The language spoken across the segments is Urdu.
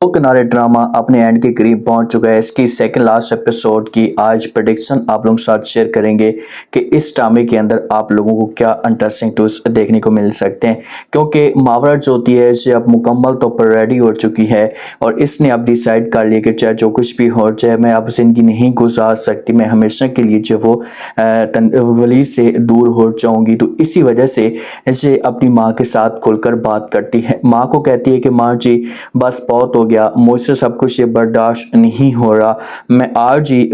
کنارے ڈرامہ اپنے اینڈ کے قریب پہنچ چکا ہے۔ اس کی سیکنڈ لاسٹ ایپیسوڈ کی آج پریڈکشن آپ لوگوں کے ساتھ شیئر کریں گے کہ اس ڈرامے کے اندر آپ لوگوں کو کیا انٹرسٹنگ ٹوسٹ دیکھنے کو مل سکتے ہیں، کیونکہ ماورا جو ہوتی ہے اسے اب مکمل طور پر ریڈی ہو چکی ہے اور اس نے اب ڈیسائیڈ کر لیا کہ چاہے جو کچھ بھی ہو جائے میں اب زندگی نہیں گزار سکتی، میں ہمیشہ کے لیے جو وہ ولید سے دور ہو جاؤں گی۔ تو اسی وجہ سے اسے اپنی ماں کے ساتھ کھل کر بات کرتی ہے، ماں کو کہتی ہے کہ ماں جی بس بہت ہو گیا، مجھ سے سب کچھ یہ برداشت نہیں ہو رہا، میں آج ہی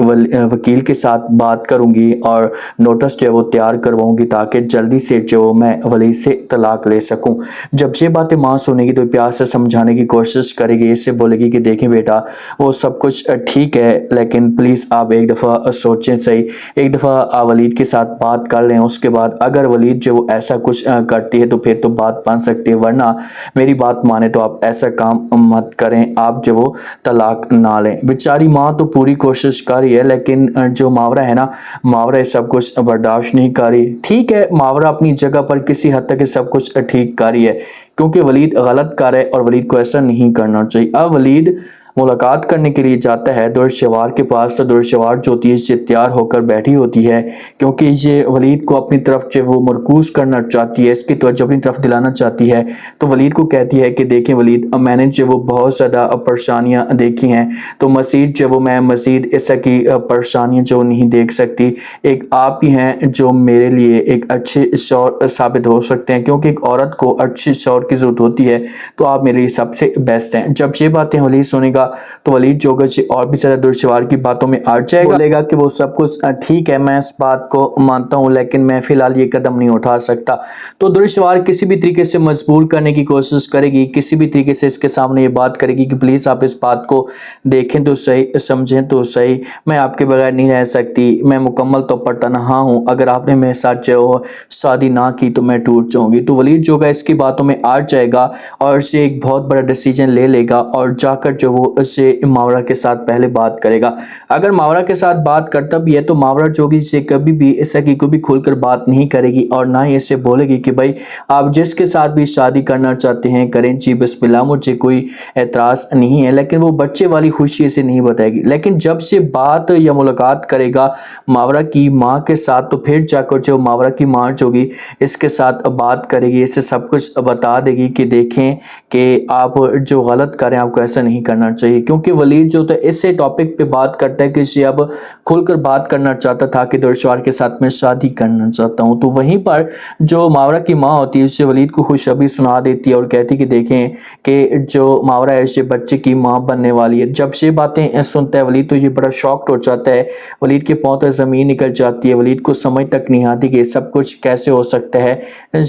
وکیل کے ساتھ بات کروں گی اور نوٹس جو وہ تیار کرواؤں گی تاکہ جلدی سے جو میں ولید سے طلاق لے سکوں۔ جب یہ باتیں ماں سنے گی تو پیار سے سمجھانے کی کوشش کرے گی، اس سے بولے گی کہ دیکھیں بیٹا وہ سب کچھ ٹھیک ہے لیکن پلیز آپ ایک دفعہ سوچیں صحیح، ایک دفعہ ولید کے ساتھ بات کر لیں، اس کے بعد اگر ولید جو ایسا کچھ کرتی ہے تو پھر تو بات بن سکتی ہے، ورنہ میری بات مانے تو آپ ایسا کام مت کریں، آپ جو وہ طلاق نہ لیں۔ بیچاری ماں تو پوری کوشش کر رہی ہے لیکن جو ماورا ہے نا، ماورا یہ سب کچھ برداشت نہیں کر رہی۔ ٹھیک ہے، ماورا اپنی جگہ پر کسی حد تک سب کچھ ٹھیک کر رہی ہے کیونکہ ولید غلط کر رہا ہے اور ولید کو ایسا نہیں کرنا چاہیے۔ اب ولید ملاقات کرنے کے لیے جاتا ہے دورشوار کے پاس، تو دورشوار جو ہوتی ہے اس سے تیار ہو کر بیٹھی ہوتی ہے کیونکہ یہ ولید کو اپنی طرف جو وہ مرکوز کرنا چاہتی ہے، اس کی توجہ اپنی طرف دلانا چاہتی ہے۔ تو ولید کو کہتی ہے کہ دیکھیں ولید، میں نے جو وہ بہت زیادہ پریشانیاں دیکھی ہیں تو مزید جو وہ میں مزید اس طرح کی پریشانیاں جو نہیں دیکھ سکتی، ایک آپ ہی ہیں جو میرے لیے ایک اچھے شوہر ثابت ہو سکتے ہیں، کیونکہ ایک عورت کو اچھے شوہر کی ضرورت ہوتی ہے تو آپ میرے لیے سب سے بیسٹ ہیں۔ جب یہ باتیں ولید سنے گا تو ولید جو اور بھی زیادہ دورشوار کی باتوں میں آ جائے گا، بولے گا کہ وہ سب کچھ ٹھیک ہے، میں اس بات کو مانتا ہوں لیکن میں فی الحال یہ قدم نہیں اٹھا سکتا۔ تو دورشوار کسی بھی طریقے سے مجبور کرنے کی کوشش کرے گی، کسی بھی طریقے سے اس کے سامنے یہ بات کرے گی کہ پلیز آپ اس بات کو دیکھیں تو صحیح، سمجھیں تو صحیح، میں آپ کے بغیر نہیں رہ سکتی، میں مکمل طور پر تنہا ہوں، اگر آپ نے میرے ساتھ جو شادی نہ کی تو میں ٹوٹ جاؤں گی۔ تو ولید جو ہے اس کی باتوں میں آ جائے گا اور اسے ایک بہت بڑا ڈیسیجن لے لے گا اور جا کر جو وہ اسے ماورا کے ساتھ پہلے بات کرے گا۔ اگر ماورا کے ساتھ بات کرتا بھی ہے تو ماورا جو کہ اسے کبھی بھی ایسا کی کوئی بھی کھل کر بات نہیں کرے گی اور نہ ہی اسے بولے گی کہ بھائی آپ جس کے ساتھ بھی شادی کرنا چاہتے ہیں کریں جی بسم اللہ، مجھے کوئی اعتراض نہیں ہے، لیکن وہ بچے والی خوشی اسے نہیں بتائے گی۔ لیکن جب سے بات یا ملاقات کرے گا ماورا کی ماں کے ساتھ تو پھر جا کر جو ماورا کی ماں جو ہوگی اس کے ساتھ بات کرے گی، اسے سب کچھ بتا دے گی کہ دیکھیں کہ آپ جو غلط کریں آپ کو ایسا نہیں کرنا چاہیے، کیونکہ ولید جو ہے اس سے ٹاپک پہ بات کرتا ہے کہ اسے اب کھل کر بات کرنا چاہتا تھا کہ دورشوار کے ساتھ میں شادی کرنا چاہتا ہوں۔ تو وہیں پر جو ماورا کی ماں ہوتی ہے اسے ولید کو خوشخبری سنا دیتی ہے اور کہتی کہ دیکھیں کہ جو ماورا ہے اسے بچے کی ماں بننے والی ہے۔ جب یہ باتیں سنتا ہے ولید تو یہ بڑا شاکڈ ہو جاتا ہے، ولید کے پاؤں تلے زمین نکل جاتی ہے، ولید کو سمجھ تک نہیں آتی کہ یہ سب کچھ کیسے ہو سکتا ہے،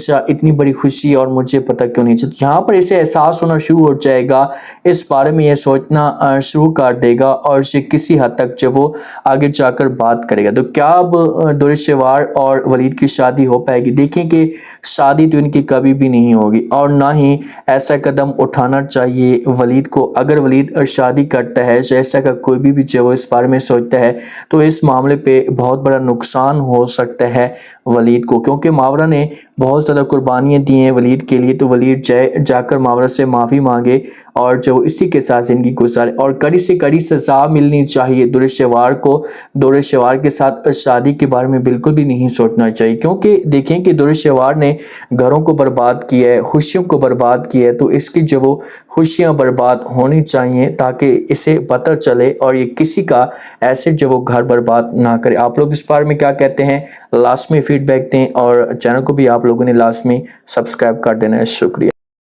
اتنی بڑی خوشی اور مجھے پتہ کیوں نہیں چلتا۔ یہاں پر اسے احساس ہونا شروع ہو جائے گا، اس بارے میں یہ سوچنا شروع کر دے گا اور اسے کسی حد تک جو وہ آگے جا کر بات کرے گا۔ تو کیا اب دورشوار اور ولید کی شادی ہو پائے گی؟ دیکھیں کہ شادی تو ان کی کبھی بھی نہیں ہوگی اور نہ ہی ایسا قدم اٹھانا چاہیے ولید کو۔ اگر ولید شادی کرتا ہے جیسا کہ کوئی بھی جو اس بارے میں سوچتا ہے تو اس معاملے پہ بہت بڑا نقصان ہو سکتا ہے ولید کو، کیونکہ ماورا نے بہت زیادہ قربانیاں دی ہیں ولید کے لیے، تو ولید جا کر ماورا سے معافی مانگے اور جو اسی کے ساتھ زندگی گزارے اور کڑی سے کڑی سزا ملنی چاہیے دورشوار کو۔ دورشوار کے ساتھ شادی کے بارے میں بالکل بھی نہیں سوچنا چاہیے، کیونکہ دیکھیں کہ دورشوار نے گھروں کو برباد کیا ہے، خوشیوں کو برباد کیا ہے، تو اس کی جو وہ خوشیاں برباد ہونی چاہیے تاکہ اسے پتہ چلے اور یہ کسی کا ایسے جو وہ گھر برباد نہ کرے۔ آپ لوگ اس بارے میں کیا کہتے ہیں لاسٹ میں فیڈ بیک دیں اور چینل کو بھی آپ لوگوں نے لاسٹ میں سبسکرائب کر دینا ہے۔ شکریہ۔